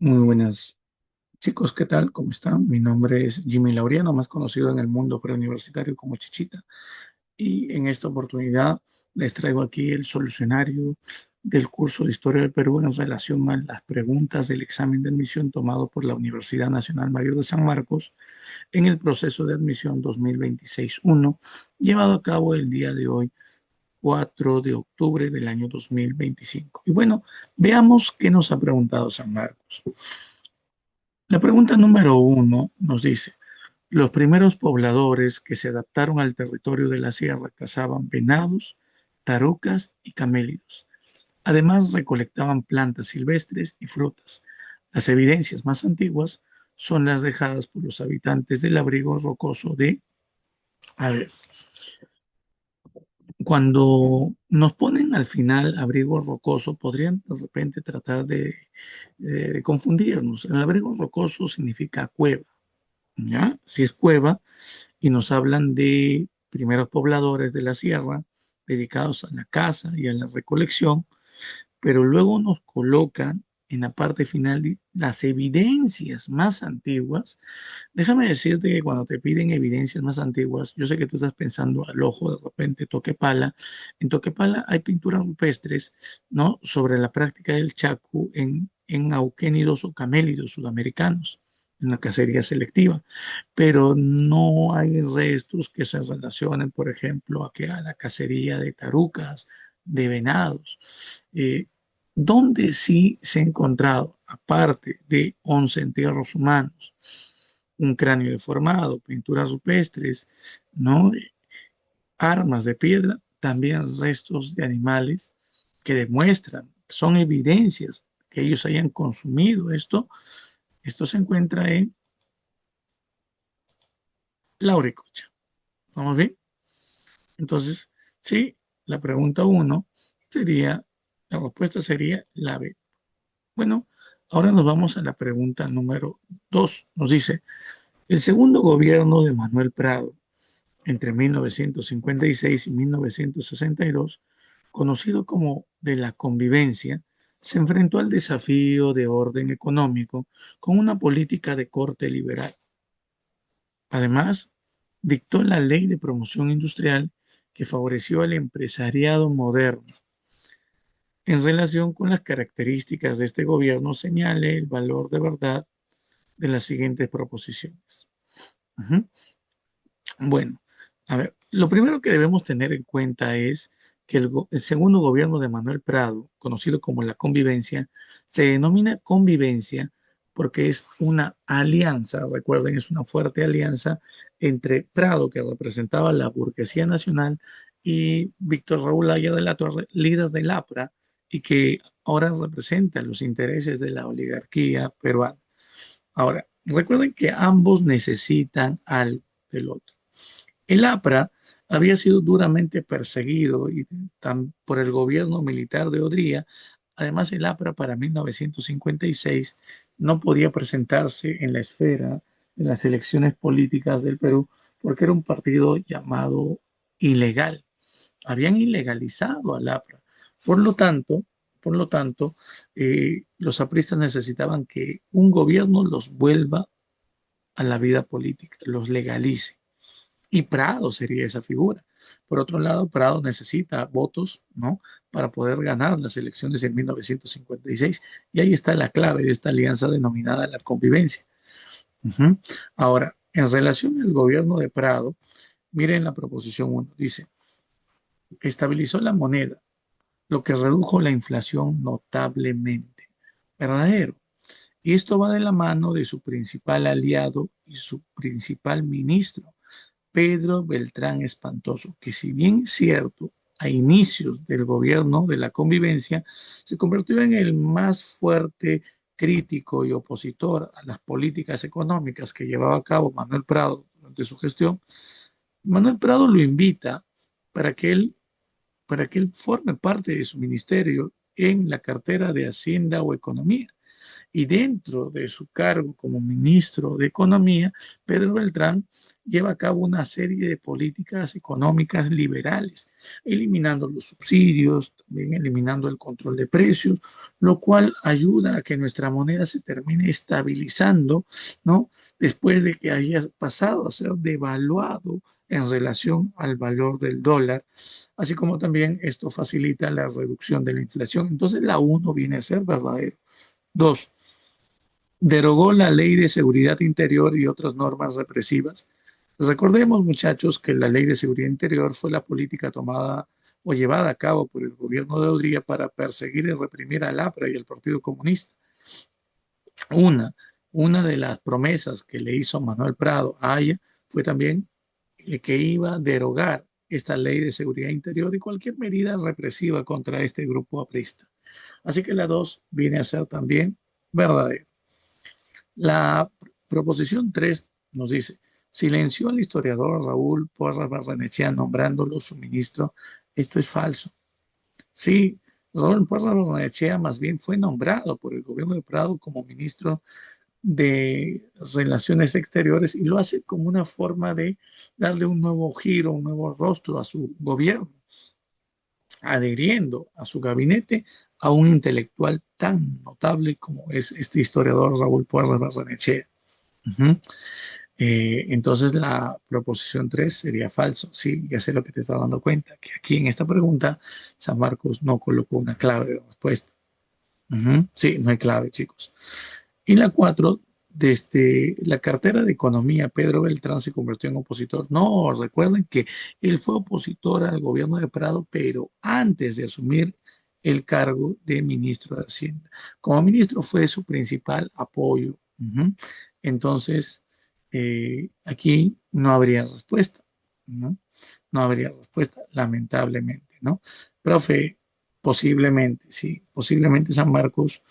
Muy buenas chicos, ¿qué tal? ¿Cómo están? Mi nombre es Jimmy Laureano, más conocido en el mundo preuniversitario como Chichita. Y en esta oportunidad les traigo aquí el solucionario del curso de Historia del Perú en relación a las preguntas del examen de admisión tomado por la Universidad Nacional Mayor de San Marcos en el proceso de admisión 2026-1, llevado a cabo el día de hoy, 4 de octubre del año 2025. Y bueno, veamos qué nos ha preguntado San Marcos. La pregunta número uno nos dice, los primeros pobladores que se adaptaron al territorio de la sierra cazaban venados, tarucas y camélidos. Además, recolectaban plantas silvestres y frutas. Las evidencias más antiguas son las dejadas por los habitantes del abrigo rocoso de... A ver, cuando nos ponen al final abrigo rocoso, podrían de repente tratar de confundirnos. El abrigo rocoso significa cueva. ¿Ya? Si es cueva y nos hablan de primeros pobladores de la sierra dedicados a la caza y a la recolección, pero luego nos colocan en la parte final de las evidencias más antiguas. Déjame decirte que cuando te piden evidencias más antiguas, yo sé que tú estás pensando al ojo de repente Toquepala. En Toquepala hay pinturas rupestres, ¿no? Sobre la práctica del chacu en auquénidos o camélidos sudamericanos, en la cacería selectiva, pero no hay restos que se relacionen, por ejemplo, a la cacería de tarucas, de venados. Eh, Donde sí se ha encontrado, aparte de 11 entierros humanos, un cráneo deformado, pinturas rupestres, ¿no? Armas de piedra, también restos de animales que demuestran, son evidencias que ellos hayan consumido esto. Esto se encuentra en Lauricocha. ¿Estamos bien? Entonces, sí, la pregunta uno sería, la respuesta sería la B. Bueno, ahora nos vamos a la pregunta número 2. Nos dice, el segundo gobierno de Manuel Prado, entre 1956 y 1962, conocido como de la convivencia, se enfrentó al desafío de orden económico con una política de corte liberal. Además, dictó la Ley de Promoción Industrial que favoreció al empresariado moderno. En relación con las características de este gobierno, señale el valor de verdad de las siguientes proposiciones. Ujú. Bueno, a ver, lo primero que debemos tener en cuenta es que el segundo gobierno de Manuel Prado, conocido como la convivencia, se denomina convivencia porque es una alianza, recuerden, es una fuerte alianza entre Prado, que representaba la burguesía nacional, y Víctor Raúl Aya de la Torre, líder del APRA, y que ahora representa los intereses de la oligarquía peruana. Ahora, recuerden que ambos necesitan algo del otro. El APRA había sido duramente perseguido por el gobierno militar de Odría. Además, el APRA para 1956 no podía presentarse en la esfera de las elecciones políticas del Perú porque era un partido llamado ilegal. Habían ilegalizado al APRA. Por lo tanto, los apristas necesitaban que un gobierno los vuelva a la vida política, los legalice. Y Prado sería esa figura. Por otro lado, Prado necesita votos, ¿no? Para poder ganar las elecciones en 1956. Y ahí está la clave de esta alianza denominada la convivencia. Ujú. Ahora, en relación al gobierno de Prado, miren la proposición uno. Dice, estabilizó la moneda, lo que redujo la inflación notablemente. Verdadero. Y esto va de la mano de su principal aliado y su principal ministro, Pedro Beltrán Espantoso, que si bien es cierto, a inicios del gobierno de la convivencia, se convirtió en el más fuerte crítico y opositor a las políticas económicas que llevaba a cabo Manuel Prado durante su gestión. Manuel Prado lo invita para que él forme parte de su ministerio en la cartera de Hacienda o Economía. Y dentro de su cargo como ministro de Economía, Pedro Beltrán lleva a cabo una serie de políticas económicas liberales, eliminando los subsidios, también eliminando el control de precios, lo cual ayuda a que nuestra moneda se termine estabilizando, ¿no? Después de que haya pasado a ser devaluado en relación al valor del dólar, así como también esto facilita la reducción de la inflación. Entonces la uno viene a ser verdadero. Dos, derogó la Ley de Seguridad Interior y otras normas represivas. Recordemos, muchachos, que la Ley de Seguridad Interior fue la política tomada o llevada a cabo por el gobierno de Odría para perseguir y reprimir al APRA y al Partido Comunista. Una, una de las promesas que le hizo Manuel Prado a Haya fue también que iba a derogar esta ley de seguridad interior y cualquier medida represiva contra este grupo aprista. Así que la dos viene a ser también verdadera. La proposición 3 nos dice, silenció al historiador Raúl Porras Barrenechea nombrándolo su ministro. Esto es falso. Sí, Raúl Porras Barrenechea más bien fue nombrado por el gobierno de Prado como ministro de Relaciones Exteriores y lo hace como una forma de darle un nuevo giro, un nuevo rostro a su gobierno, adhiriendo a su gabinete a un intelectual tan notable como es este historiador Raúl Puertas Barrenechea. Uh-huh. Entonces la proposición 3 sería falso. Sí, ya sé lo que te estás dando cuenta, que aquí en esta pregunta San Marcos no colocó una clave de respuesta. Uh-huh. Sí, no hay clave, chicos. Y la 4, desde la cartera de Economía, Pedro Beltrán se convirtió en opositor. No, recuerden que él fue opositor al gobierno de Prado, pero antes de asumir el cargo de ministro de Hacienda. Como ministro fue su principal apoyo. Uh-huh. Entonces, aquí no habría respuesta, ¿no? No habría respuesta, lamentablemente, ¿no? Profe, posiblemente, sí, posiblemente San Marcos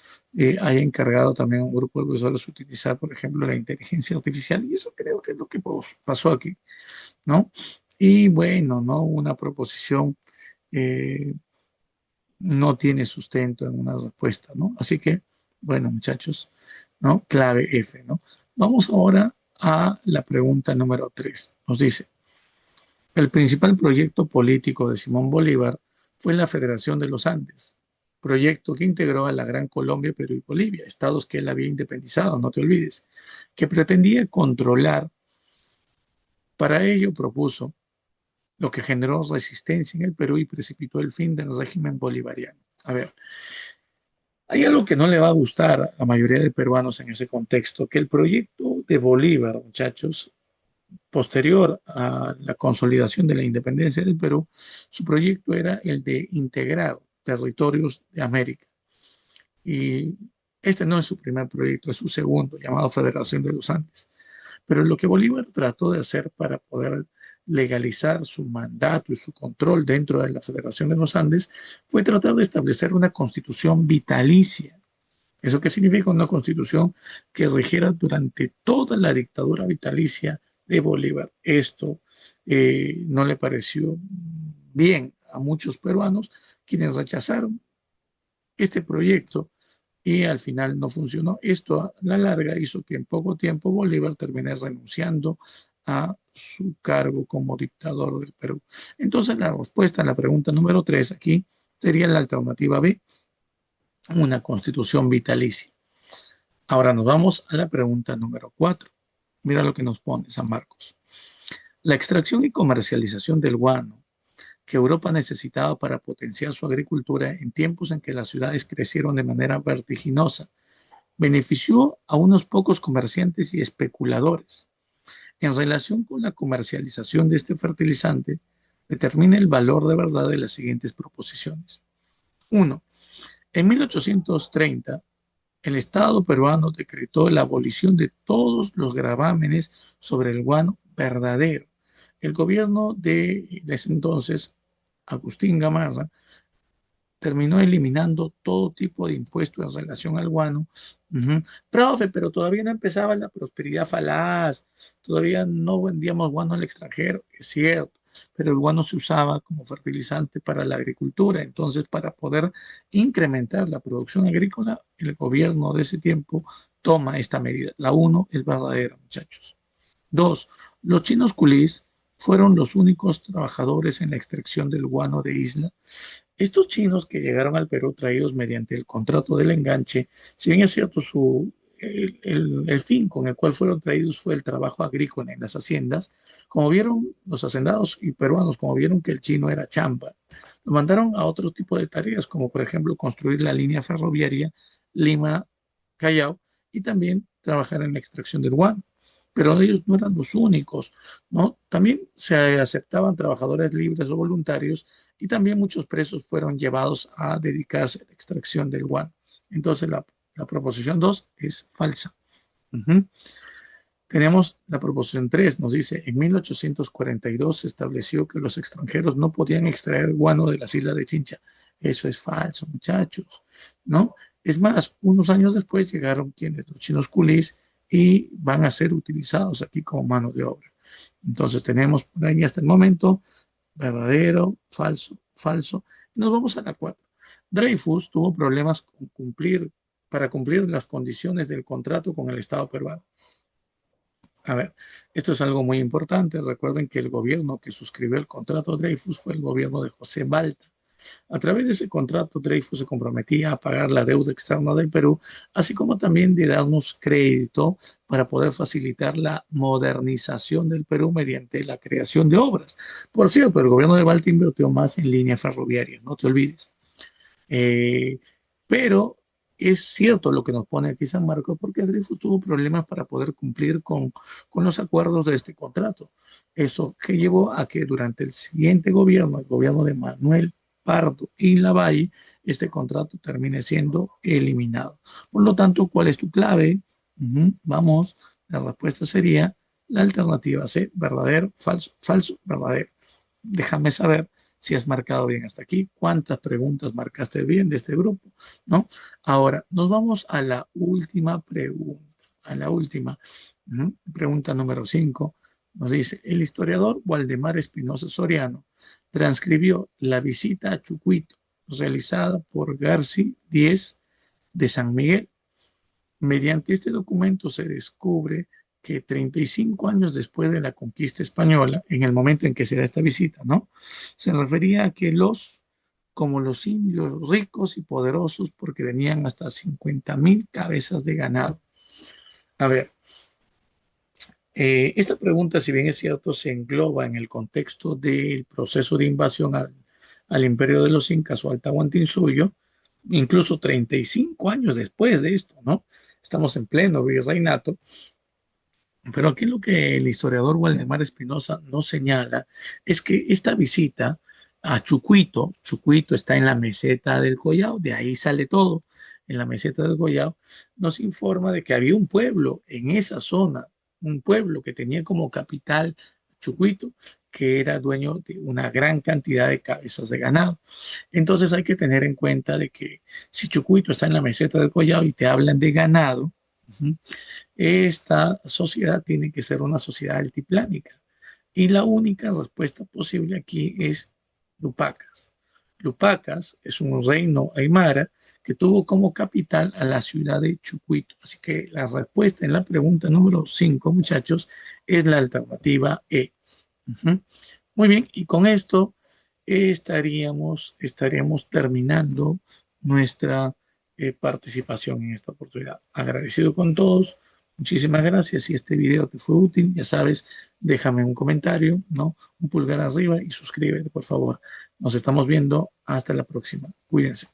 haya encargado también a un grupo de profesores utilizar, por ejemplo, la inteligencia artificial, y eso creo que es lo que pasó aquí, ¿no? Y bueno, ¿no? Una proposición eh, no tiene sustento en una respuesta, ¿no? Así que, bueno, muchachos, ¿no? Clave F, ¿no? Vamos ahora a la pregunta número 3. Nos dice, el principal proyecto político de Simón Bolívar fue la Federación de los Andes, proyecto que integró a la Gran Colombia, Perú y Bolivia, estados que él había independizado, no te olvides, que pretendía controlar. Para ello propuso, lo que generó resistencia en el Perú y precipitó el fin del régimen bolivariano. A ver, hay algo que no le va a gustar a la mayoría de peruanos en ese contexto, que el proyecto de Bolívar, muchachos, posterior a la consolidación de la independencia del Perú, su proyecto era el de integrar territorios de América. Y este no es su primer proyecto, es su segundo, llamado Federación de los Andes. Pero lo que Bolívar trató de hacer para poder legalizar su mandato y su control dentro de la Federación de los Andes fue tratar de establecer una constitución vitalicia. ¿Eso qué significa? Una constitución que rigiera durante toda la dictadura vitalicia de Bolívar. Esto no le pareció bien a muchos peruanos, quienes rechazaron este proyecto y al final no funcionó. Esto a la larga hizo que en poco tiempo Bolívar termine renunciando a su cargo como dictador del Perú. Entonces la respuesta a la pregunta número 3 aquí sería la alternativa B, una constitución vitalicia. Ahora nos vamos a la pregunta número 4. Mira lo que nos pone San Marcos. La extracción y comercialización del guano que Europa necesitaba para potenciar su agricultura en tiempos en que las ciudades crecieron de manera vertiginosa, benefició a unos pocos comerciantes y especuladores. En relación con la comercialización de este fertilizante, determina el valor de verdad de las siguientes proposiciones. 1. En 1830, el Estado peruano decretó la abolición de todos los gravámenes sobre el guano verdadero. El gobierno de ese entonces, Agustín Gamarra, terminó eliminando todo tipo de impuestos en relación al guano. Uh-huh. Profe, pero todavía no empezaba la prosperidad falaz, todavía no vendíamos guano al extranjero, es cierto, pero el guano se usaba como fertilizante para la agricultura. Entonces, para poder incrementar la producción agrícola, el gobierno de ese tiempo toma esta medida. La uno es verdadera, muchachos. Dos, los chinos culís fueron los únicos trabajadores en la extracción del guano de isla. Estos chinos que llegaron al Perú traídos mediante el contrato del enganche, si bien es cierto, el fin con el cual fueron traídos fue el trabajo agrícola en las haciendas, como vieron los hacendados y peruanos, como vieron que el chino era chamba, lo mandaron a otro tipo de tareas, como por ejemplo construir la línea ferroviaria Lima-Callao y también trabajar en la extracción del guano. Pero ellos no eran los únicos, ¿no? También se aceptaban trabajadores libres o voluntarios y también muchos presos fueron llevados a dedicarse a la extracción del guano. Entonces la proposición 2 es falsa. Uh-huh. Tenemos la proposición 3, nos dice, en 1842 se estableció que los extranjeros no podían extraer guano de las islas de Chincha. Eso es falso, muchachos, ¿no? Es más, unos años después llegaron quienes, los chinos culís, y van a ser utilizados aquí como mano de obra. Entonces tenemos por ahí hasta el momento verdadero, falso, falso. Y nos vamos a la 4. Dreyfus tuvo problemas para cumplir las condiciones del contrato con el Estado peruano. A ver, esto es algo muy importante. Recuerden que el gobierno que suscribió el contrato Dreyfus fue el gobierno de José Balta. A través de ese contrato, Dreyfus se comprometía a pagar la deuda externa del Perú, así como también de darnos crédito para poder facilitar la modernización del Perú mediante la creación de obras. Por cierto, el gobierno de Balta invirtió más en líneas ferroviarias, no te olvides. Eh, pero es cierto lo que nos pone aquí San Marcos, porque Dreyfus tuvo problemas para poder cumplir con los acuerdos de este contrato. Eso que llevó a que durante el siguiente gobierno, el gobierno de Manuel Pardo y Lavalle, este contrato termine siendo eliminado. Por lo tanto, ¿cuál es tu clave? Vamos, la respuesta sería la alternativa C, verdadero, falso, falso, verdadero. Déjame saber si has marcado bien hasta aquí, cuántas preguntas marcaste bien de este grupo, ¿no? Ahora, nos vamos a la última pregunta, a la última. Pregunta número 5. Nos dice, el historiador Waldemar Espinosa Soriano transcribió la visita a Chucuito realizada por Garci Díez de San Miguel. Mediante este documento se descubre que 35 años después de la conquista española, en el momento en que se da esta visita, ¿no? Se refería a que como los indios ricos y poderosos, porque tenían hasta 50,000 cabezas de ganado. A ver, esta pregunta, si bien es cierto, se engloba en el contexto del proceso de invasión al imperio de los incas o al Tahuantinsuyo, incluso 35 años después de esto, ¿no? Estamos en pleno virreinato, pero aquí lo que el historiador Waldemar Espinosa nos señala es que esta visita a Chucuito, Chucuito está en la meseta del Collao, de ahí sale todo, en la meseta del Collao, nos informa de que había un pueblo en esa zona, un pueblo que tenía como capital Chucuito, que era dueño de una gran cantidad de cabezas de ganado. Entonces hay que tener en cuenta de que si Chucuito está en la meseta del Collao y te hablan de ganado, esta sociedad tiene que ser una sociedad altiplánica. Y la única respuesta posible aquí es Lupacas. Lupacas es un reino aymara que tuvo como capital a la ciudad de Chucuito. Así que la respuesta en la pregunta número 5, muchachos, es la alternativa E. Muy bien, y con esto estaríamos terminando nuestra participación en esta oportunidad. Agradecido con todos. Muchísimas gracias. Si este video te fue útil, ya sabes, déjame un comentario, ¿no? Un pulgar arriba y suscríbete, por favor. Nos estamos viendo. Hasta la próxima. Cuídense.